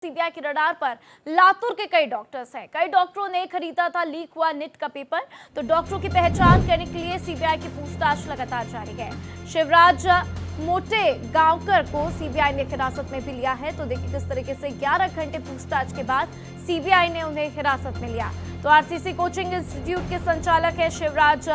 CBI के radar पर लातूर के कई डॉक्टर्स हैं। कई डॉक्टरों ने खरीदा था लीक हुआ नीट का पेपर। तो डॉक्टरों की पहचान करने के लिए सीबीआई की पूछताछ लगातार जारी है। शिवराज मोटे गांवकर को सीबीआई ने हिरासत में भी लिया है। तो देखिए किस तरीके से 11 घंटे पूछताछ के बाद सीबीआई ने उन्हें हिरासत में लिया। तो आरसीसी कोचिंग इंस्टीट्यूट के संचालक है शिवराज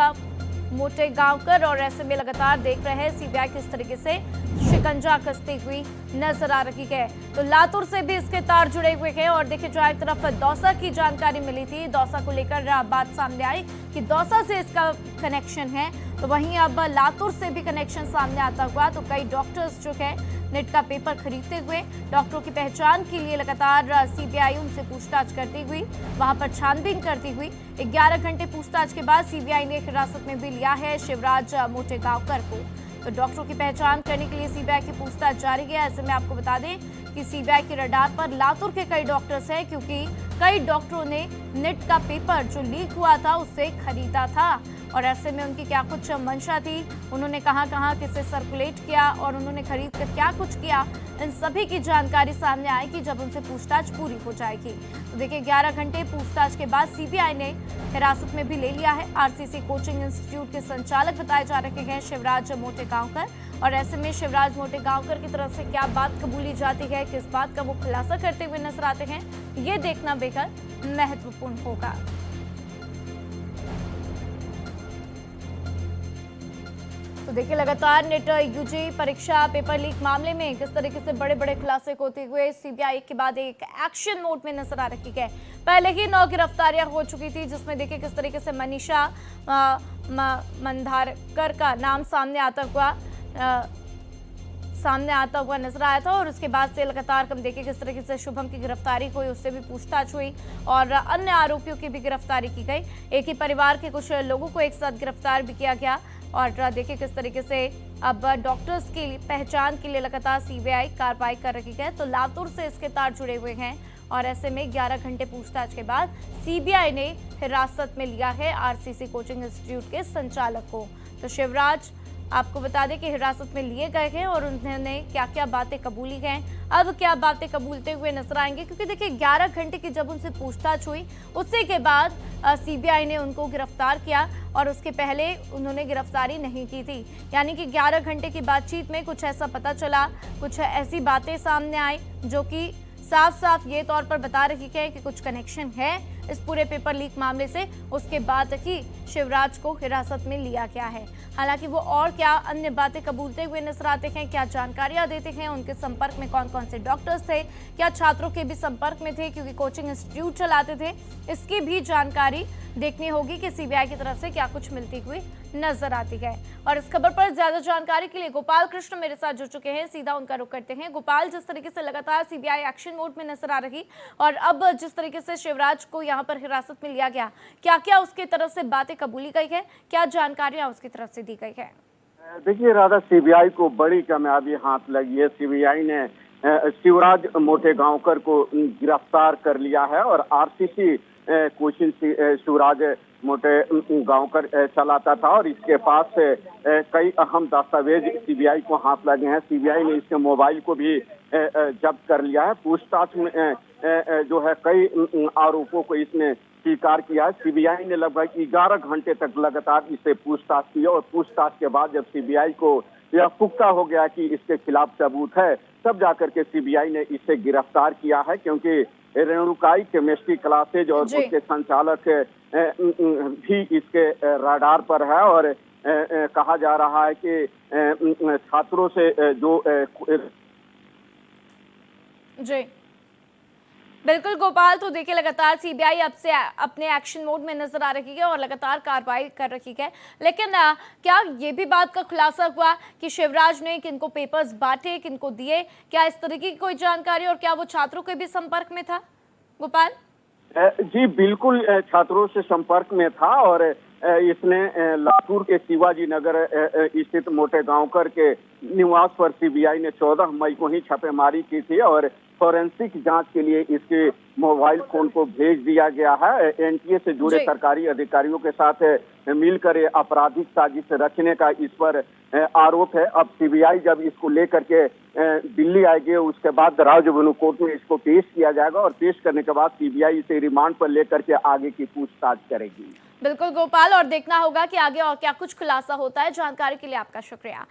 मोटे गांवकर और ऐसे में लगातार देख रहे हैं सीबीआई किस तरीके से शिकंजा कसती हुई नजर आ रही है। तो लातूर से भी इसके तार जुड़े हुए हैं और देखिए जहां एक तरफ दौसा की जानकारी मिली थी, दौसा को लेकर बात सामने आई कि दौसा से इसका कनेक्शन है, तो वहीं अब लातूर से भी कनेक्शन सामने आता हुआ। तो कई डॉक्टर्स जो है नेट का पेपर खरीदते हुए डॉक्टरों की पहचान के लिए लगातार सीबीआई उनसे पूछताछ करती हुई वहां पर छानबीन करती हुई 11 घंटे पूछताछ के बाद सीबीआई ने हिरासत में भी लिया है शिवराज मोटे गांवकर को। तो डॉक्टरों की पहचान करने के लिए सीबीआई की पूछताछ जारी है। ऐसे में आपको बता दें कि सीबीआई के रडार पर लातूर के कई डॉक्टर्स हैं, क्योंकि कई डॉक्टरों ने नेट का पेपर जो लीक हुआ था उससे खरीदा था और ऐसे में उनकी क्या कुछ मंशा थी, उन्होंने कहां किसे सर्कुलेट किया और उन्होंने खरीद कर क्या कुछ किया, इन सभी की जानकारी सामने आएगी जब उनसे पूछताछ पूरी हो जाएगी। तो देखिए 11 घंटे पूछताछ के बाद सीबीआई ने हिरासत में भी ले लिया है आरसीसी कोचिंग इंस्टीट्यूट के संचालक बताए जा रहे हैं शिवराज मोटे गांवकर। और ऐसे में शिवराज मोटे गांवकर की तरफ से क्या बात कबूली जाती है, किस बात का वो खुलासा करते हुए नजर आते हैं, ये देखना बेहद महत्वपूर्ण होगा। तो देखिए लगातार नेट यूजी परीक्षा पेपर लीक मामले में किस तरीके से बड़े बड़े खुलासे होते हुए सीबीआई के बाद एक एक्शन मोड में नजर आ रही है। पहले ही 9 गिरफ्तारियां हो चुकी थी, जिसमें देखिए किस तरीके से मनीषा मंधारकर का नाम सामने आता हुआ नजर आया था और उसके बाद से लगातार हम देखें किस तरीके से शुभम की गिरफ्तारी हुई, उससे भी पूछताछ हुई और अन्य आरोपियों की भी गिरफ्तारी की गई। एक ही परिवार के कुछ लोगों को एक साथ गिरफ्तार भी किया गया और देखिए किस तरीके से अब डॉक्टर्स की पहचान के लिए लगातार सीबीआई कार्रवाई कर रही है। तो लातूर से इसके तार जुड़े हुए हैं और ऐसे में 11 घंटे पूछताछ के बाद सीबीआई ने हिरासत में लिया है आरसीसी कोचिंग इंस्टीट्यूट के संचालक को। तो शिवराज आपको बता दें कि हिरासत में लिए गए हैं और उन्होंने क्या क्या बातें कबूली हैं, अब क्या बातें कबूलते हुए नजर आएंगे, क्योंकि देखिए 11 घंटे की जब उनसे पूछताछ हुई उससे के बाद सीबीआई ने उनको गिरफ्तार किया और उसके पहले उन्होंने गिरफ्तारी नहीं की थी। यानी कि 11 घंटे की बातचीत में कुछ ऐसा पता चला, कुछ ऐसी बातें सामने आई जो कि साफ साफ ये तौर पर बता रही है कि कुछ कनेक्शन है इस पूरे पेपर लीक मामले से। उसके बाद ही शिवराज को हिरासत में लिया गया है। हालांकि वो और क्या अन्य बातें कबूलते हुए नजर आते हैं, क्या जानकारियां देते हैं, उनके संपर्क में कौन कौन से डॉक्टर्स थे, क्या छात्रों के भी संपर्क में थे क्योंकि कोचिंग इंस्टीट्यूट चलाते थे, इसकी भी जानकारी देखनी होगी कि सीबीआई की तरफ से क्या कुछ मिलती हुई नजर आती है। और इस खबर पर ज्यादा जानकारी के लिए गोपाल कृष्ण मेरे साथ जुड़ चुके हैं, सीधा उनका रुख करते हैं। गोपाल, जिस तरीके से लगातार सीबीआई एक्शन मोड में नजर आ रही और अब जिस तरीके से शिवराज को यहाँ पर हिरासत में लिया गया, क्या क्या उसकी तरफ से बातें कबूली गई है, क्या जानकारियां उसकी तरफ से दी गई है? देखिए राधा, सीबीआई को बड़ी कामयाबी हाथ लगी है। सीबीआई ने शिवराज मोटे गांवकर को गिरफ्तार कर लिया है और आरसीसी कोचिंग शिवराज मोटे गांवकर चलाता था और इसके पास से कई अहम दस्तावेज सीबीआई को हाथ लगे हैं। सीबीआई ने इसके मोबाइल को भी जब्त कर लिया है। पूछताछ में जो है कई आरोपों को इसने स्वीकार किया है। सीबीआई ने लगभग 11 घंटे तक लगातार इससे पूछताछ की और पूछताछ के बाद जब सीबीआई को यह पुख्ता हो गया कि इसके खिलाफ सबूत है, तब जाकर के सीबीआई ने इसे गिरफ्तार किया है। क्योंकि रेणुकाई केमिस्ट्री क्लासेज और उसके संचालक भी इसके रडार पर है और कहा जा रहा है कि छात्रों से जो जी बिल्कुल गोपाल, तो देखिए लगातार सीबीआई अब से अपने एक्शन मोड में नजर आ रही है और लगातार कार्रवाई कर रही है। लेकिन क्या ये भी बात का खुलासा हुआ कि शिवराज ने किनको पेपर्स बांटे, किनको दिए, क्या इस तरीके की कोई जानकारी और क्या वो छात्रों के भी संपर्क में था? गोपाल जी बिल्कुल, छात्रों से संपर्क में था और इसने लातूर के शिवाजी नगर स्थित मोटे गांवकर के निवास पर सीबीआई ने 14 मई को ही छापेमारी की थी और फॉरेंसिक जांच के लिए इसके मोबाइल फोन को भेज दिया गया है। एनटीए से जुड़े सरकारी अधिकारियों के साथ मिलकर आपराधिक साजिश रचने का इस पर आरोप है। अब सीबीआई जब इसको लेकर के दिल्ली आएगी, उसके बाद राजभवन कोर्ट में इसको पेश किया जाएगा और पेश करने के बाद सीबीआई इसे रिमांड पर लेकर के आगे की पूछताछ करेगी। बिल्कुल गोपाल, और देखना होगा कि आगे और क्या कुछ खुलासा होता है। जानकारी के लिए आपका शुक्रिया।